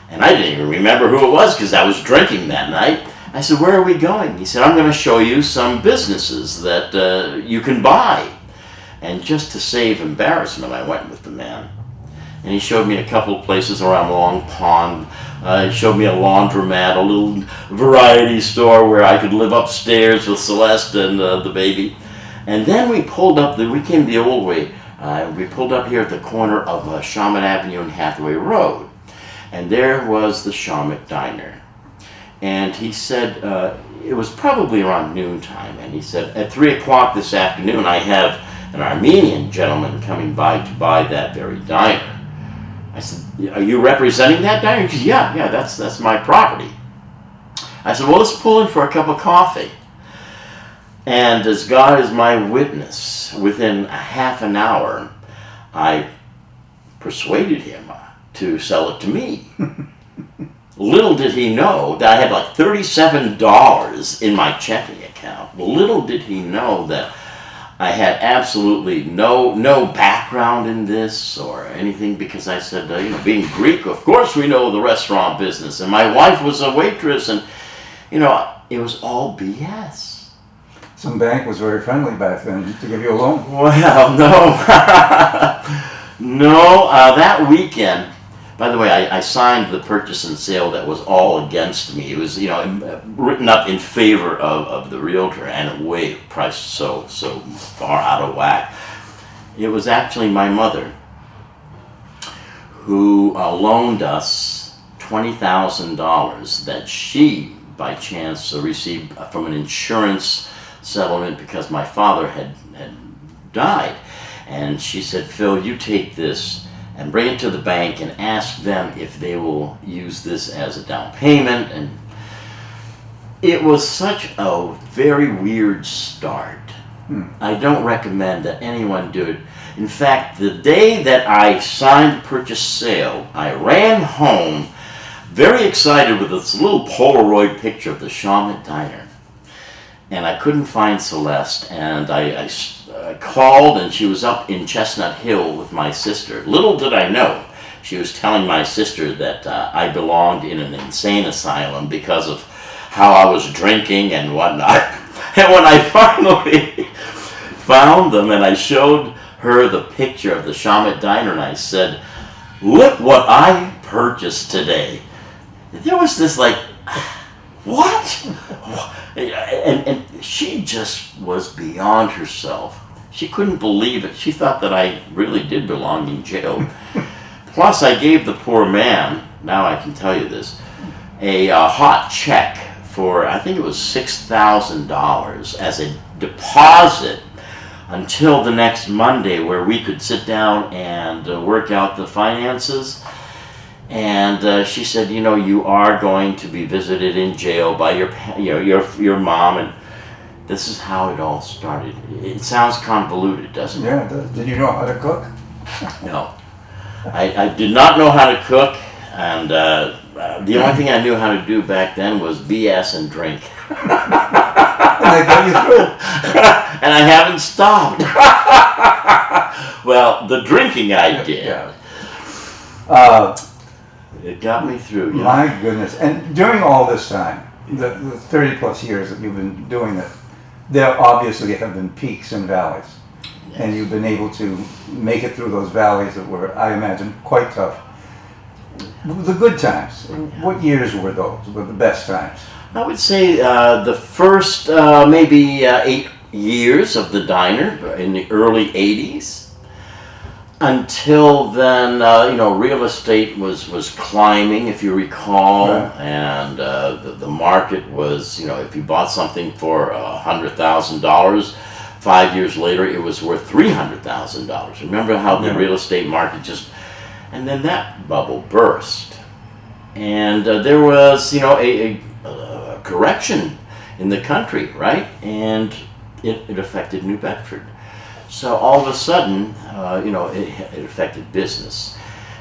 Speaker 3: And I didn't even remember who it was because I was drinking that night. I said, where are we going? He said, I'm going to show you some businesses that you can buy. And just to save embarrassment, I went with the man. And he showed me a couple of places around Long Pond. He showed me a laundromat, a little variety store where I could live upstairs with Celeste and the baby. And then we pulled up, we came the old way. We pulled up here at the corner of Shawmut Avenue and Hathaway Road. And there was the Shawmut Diner. And he said, it was probably around noontime, and he said, at 3 o'clock this afternoon, I have an Armenian gentleman coming by to buy that very diner. I said, are you representing that diner? He said, yeah, that's my property. I said, well, let's pull in for a cup of coffee. And as God is my witness, within a half an hour, I persuaded him to sell it to me. Little did he know that I had like $37 in my checking account. Little did he know that I had absolutely no background in this or anything, because I said, being Greek, of course we know the restaurant business, and my wife was a waitress, and it was all BS.
Speaker 11: Some bank was very friendly back then to give you a loan.
Speaker 3: Well, no. No, that weekend, by the way, I signed the purchase and sale that was all against me. It was, written up in favor of the realtor, and way priced so far out of whack. It was actually my mother who loaned us $20,000 that she, by chance, received from an insurance settlement because my father had died. And she said, Phil, you take this and bring it to the bank and ask them if they will use this as a down payment. And it was such a very weird start. I don't recommend that anyone do it. In fact, the day that I signed the purchase sale, I ran home very excited with this little Polaroid picture of the Shawmut Diner. And I couldn't find Celeste, and I called, and she was up in Chestnut Hill with my sister. Little did I know, she was telling my sister that I belonged in an insane asylum because of how I was drinking and whatnot. And when I finally found them and I showed her the picture of the Shawmut Diner, and I said, look what I purchased today. There was this like, what? And she just was beyond herself. She couldn't believe it. She thought that I really did belong in jail. Plus, I gave the poor man, now I can tell you this, a hot check for, I think it was $6,000 as a deposit until the next Monday, where we could sit down and work out the finances. And she said, you know, you are going to be visited in jail by your mom, and this is how it all started. It sounds convoluted, doesn't it?
Speaker 11: Yeah, did you know how to cook?
Speaker 3: No. I did not know how to cook, and the only thing I knew how to do back then was BS and drink.
Speaker 11: And they got you through.
Speaker 3: And I haven't stopped. Well, the drinking I did.
Speaker 11: Yeah.
Speaker 3: It got me through. Yeah.
Speaker 11: My goodness. And during all this time, the 30 plus years that you've been doing it, there obviously have been peaks and valleys.
Speaker 3: Yes.
Speaker 11: And you've been able to make it through those valleys that were, I imagine, quite tough. The good times, what years were those? Were the best times?
Speaker 3: I would say the first maybe 8 years of the diner in the early 80s. Until then, you know, real estate was climbing, if you recall,
Speaker 11: right.
Speaker 3: And the market was, you know, if you bought something for $100,000, 5 years later it was worth $300,000. Remember how the real estate market just, and then that bubble burst, and there was, you know, a correction in the country, right, and it affected New Bedford. So all of a sudden, you know, it affected business.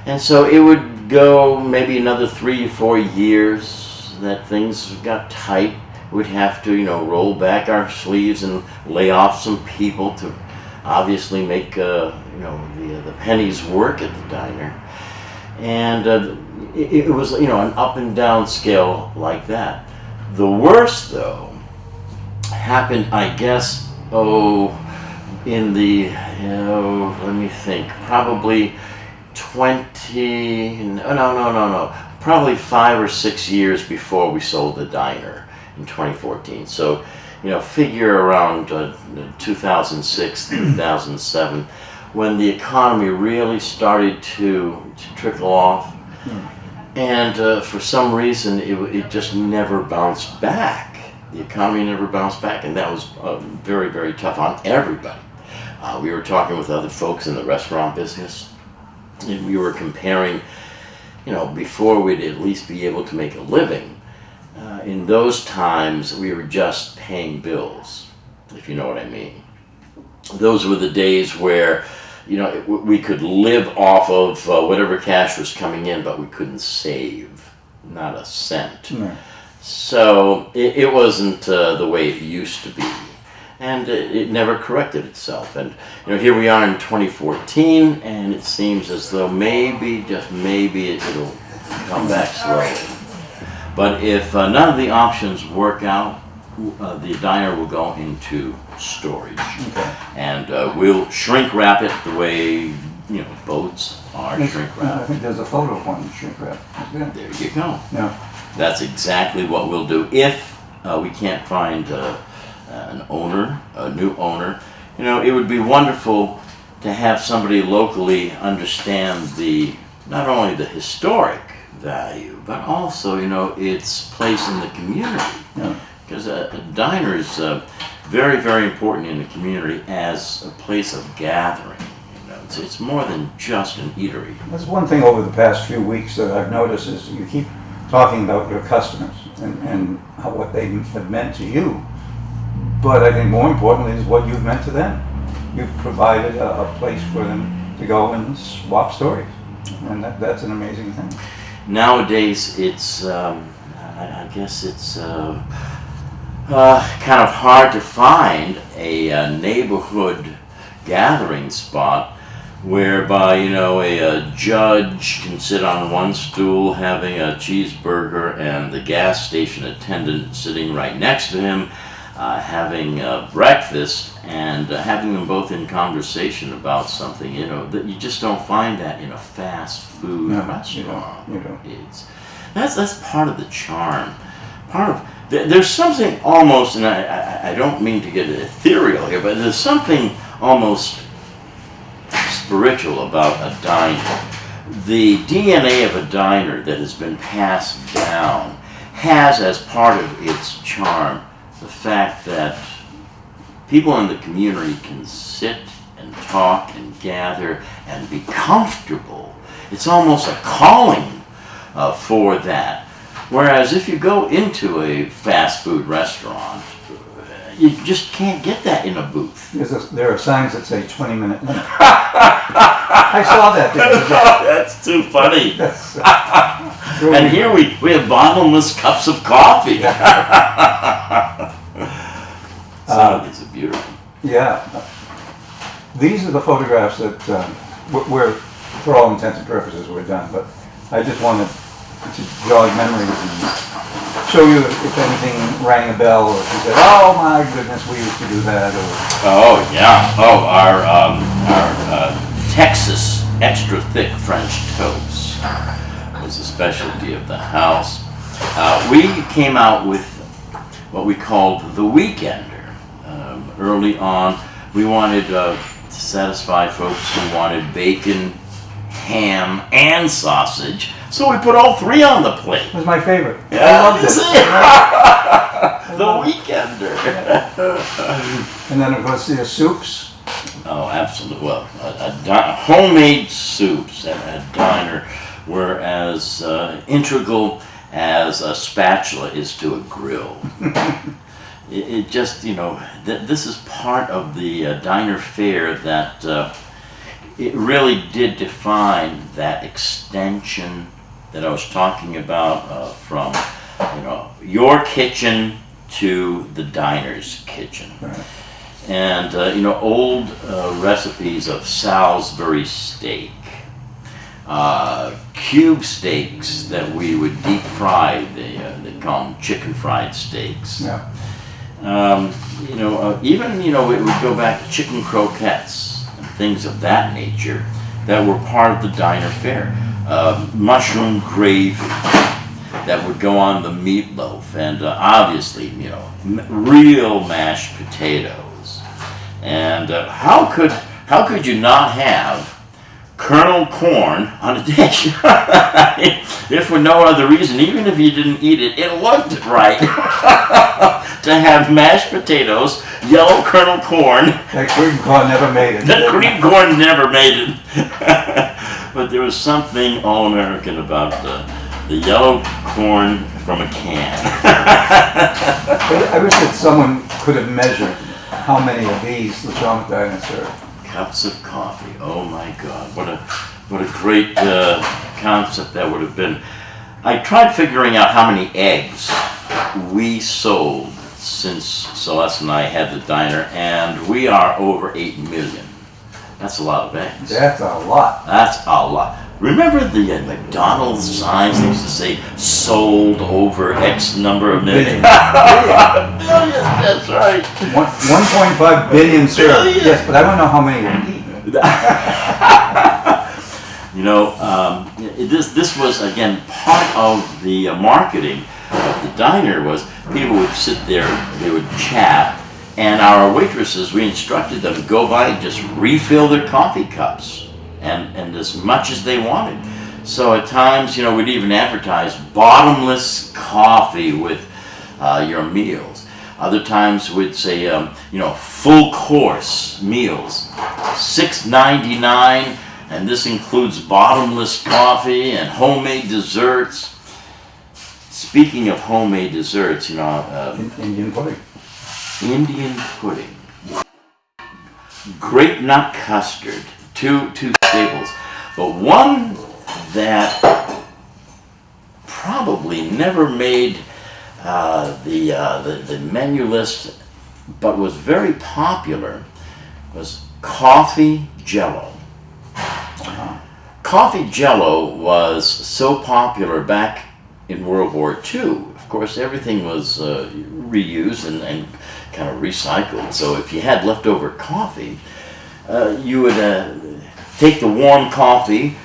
Speaker 3: And so it would go maybe another 3 or 4 years that things got tight. We'd have to, you know, roll back our sleeves and lay off some people to obviously make, you know, the pennies work at the diner. And it was, you know, an up and down scale like that. The worst, though, happened, I guess, in the, let me think, probably probably 5 or 6 years before we sold the diner in 2014. So, you know, figure around 2006, 2007, when the economy really started to trickle off. And for some reason, it just never bounced back. The economy never bounced back, and that was very, very tough on everybody. We were talking with other folks in the restaurant business, and we were comparing, you know, before we'd at least be able to make a living. In those times, we were just paying bills, if you know what I mean. Those were the days where, you know, we could live off of whatever cash was coming in, but we couldn't save, not a cent.
Speaker 11: No.
Speaker 3: So it wasn't the way it used to be. And it never corrected itself. And, you know, here we are in 2014, and it seems as though maybe, just maybe, it'll come back slowly. But if none of the options work out, the diner will go into storage. Okay. And we'll shrink wrap it the way, you know, boats are shrink wrapped.
Speaker 11: I think there's a photo of one shrink wrap. Yeah.
Speaker 3: There you go.
Speaker 11: Yeah.
Speaker 3: That's exactly what we'll do if we can't find an owner, a new owner. You know, it would be wonderful to have somebody locally understand not only the historic value, but also, you know, its place in the community. Because a diner is very, very important in the community as a place of gathering. You know, it's more than just an eatery.
Speaker 11: That's one thing over the past few weeks that I've noticed is you keep talking about your customers and what they have meant to you. But I think more importantly is what you've meant to them. You've provided a place for them to go and swap stories. And that's an amazing thing.
Speaker 3: Nowadays, it's, I guess it's kind of hard to find a neighborhood gathering spot whereby, you know, a judge can sit on one stool having a cheeseburger and the gas station attendant sitting right next to him having breakfast, and having them both in conversation about something. You know, that you just don't find that in a fast food restaurant.
Speaker 11: You don't.
Speaker 3: That's part of the charm. There's something almost, and I don't mean to get ethereal here, but there's something almost spiritual about a diner. The DNA of a diner that has been passed down has as part of its charm the fact that people in the community can sit and talk and gather and be comfortable. It's almost a calling for that. Whereas if you go into a fast food restaurant, you just can't get that in a booth.
Speaker 11: There are signs that say 20-minute limit. I saw that the other day.
Speaker 3: That's too funny.
Speaker 11: That's,
Speaker 3: and here we have bottomless cups of coffee. These are beautiful.
Speaker 11: Yeah. These are the photographs that we're, for all intents and purposes, we're done. But I just wanted to jog memories and show you if anything rang a bell, or if you said, "Oh my goodness, we used to do that." Or
Speaker 3: oh yeah. Oh, our Texas extra thick French toast was a specialty of the house. We came out with what we called the Weekender. Early on, we wanted to satisfy folks who wanted bacon, ham, and sausage, so we put all three on the plate.
Speaker 11: It was my favorite.
Speaker 3: Yeah,
Speaker 11: I loved it.
Speaker 3: The Weekender.
Speaker 11: And then of course the soups.
Speaker 3: Oh, absolutely. Well, homemade soups at a diner were as integral as a spatula is to a grill. It just, this is part of the diner fare that it really did define that extension that I was talking about from, your kitchen to the diner's kitchen.
Speaker 11: Right.
Speaker 3: And, old recipes of Salisbury steak, cube steaks that we would deep fry, they call them chicken fried steaks.
Speaker 11: Yeah.
Speaker 3: Even, we would go back to chicken croquettes and things of that nature that were part of the diner fare. Mushroom gravy that would go on the meatloaf, and obviously, real mashed potatoes. And how could you not have kernel corn on a dish? If for no other reason, even if you didn't eat it, it looked right. To have mashed potatoes, yellow kernel corn.
Speaker 11: That cream corn never made it.
Speaker 3: That cream corn never made it. But there was something all-American about the yellow corn from a can.
Speaker 11: I wish that someone could have measured how many of these the Shawmut diner served.
Speaker 3: Cups of coffee. Oh my God! What a great concept that would have been. I tried figuring out how many eggs we sold since Celeste and I had the diner, and we are over 8 million. That's a lot of eggs.
Speaker 11: That's a lot.
Speaker 3: That's a lot. Remember the McDonald's signs that used to say "sold over X number of million"? Billion. That's right.
Speaker 11: 1.5 billion served.
Speaker 3: Billion.
Speaker 11: Yes, but I don't know how many were eaten.
Speaker 3: This was again part of the marketing of the diner. Was people would sit there, they would chat, and our waitresses, we instructed them to go by and just refill their coffee cups. And as much as they wanted. So at times, we'd even advertise bottomless coffee with your meals. Other times we'd say, full course meals, $6.99, and this includes bottomless coffee and homemade desserts. Speaking of homemade desserts,
Speaker 11: Indian pudding.
Speaker 3: Indian pudding, grape nut custard. Two staples, but one that probably never made the menu list, but was very popular, was coffee Jello. Coffee Jello was so popular back in World War II. Of course, everything was reused and kind of recycled. So if you had leftover coffee, you would take the warm coffee,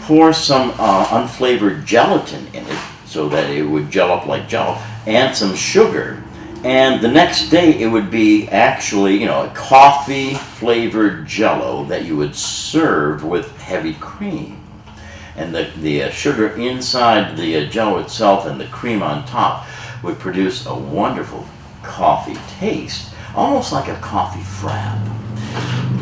Speaker 3: pour some unflavored gelatin in it so that it would gel up like Jello, and some sugar, and the next day it would be actually, a coffee flavored Jello that you would serve with heavy cream. And the sugar inside the Jello itself and the cream on top would produce a wonderful coffee taste. almost like a coffee frap.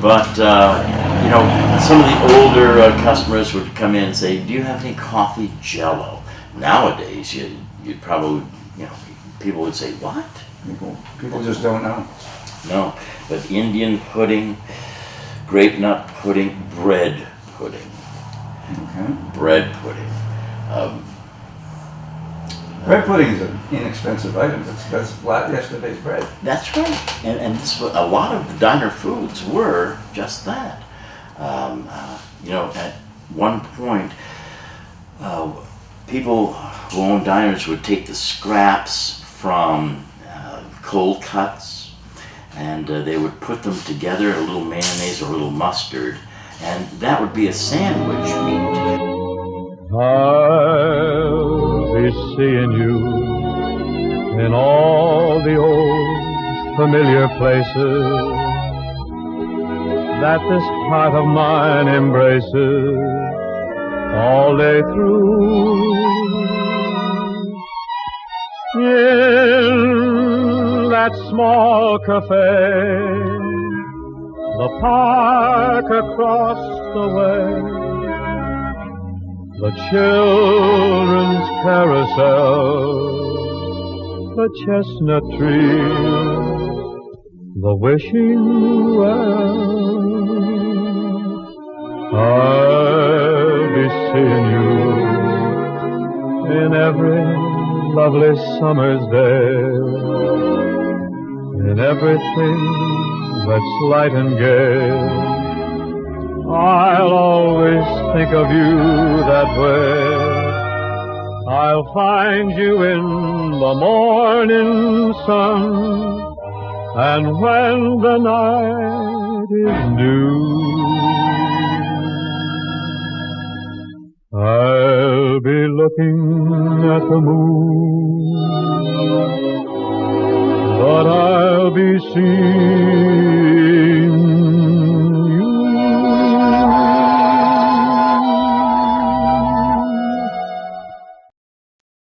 Speaker 3: But, you know, some of the older customers would come in and say, do you have any coffee jello? Nowadays, you'd probably, you know, people would say, what?
Speaker 11: People just don't know.
Speaker 3: No, but Indian pudding, grape nut pudding, bread pudding.
Speaker 11: Okay.
Speaker 3: Bread pudding.
Speaker 11: Bread pudding is an inexpensive item. That's yesterday's bread.
Speaker 3: That's right. And this, a lot of the diner foods were just that. You know, at one point, people who owned diners would take the scraps from cold cuts, and they would put them together, a little mayonnaise or a little mustard, and that would be a sandwich meat.
Speaker 12: I'll be seeing you in all the old familiar places that this heart of mine embraces all day through. In that small cafe, the park across the way, the children's carousel, the chestnut tree, the wishing well. I'll be seeing you in every lovely summer's day, in everything that's light and gay. I'll always think of you that way. I'll find you in the morning sun, and when the night is new, I'll be looking at the moon, but I'll be seeing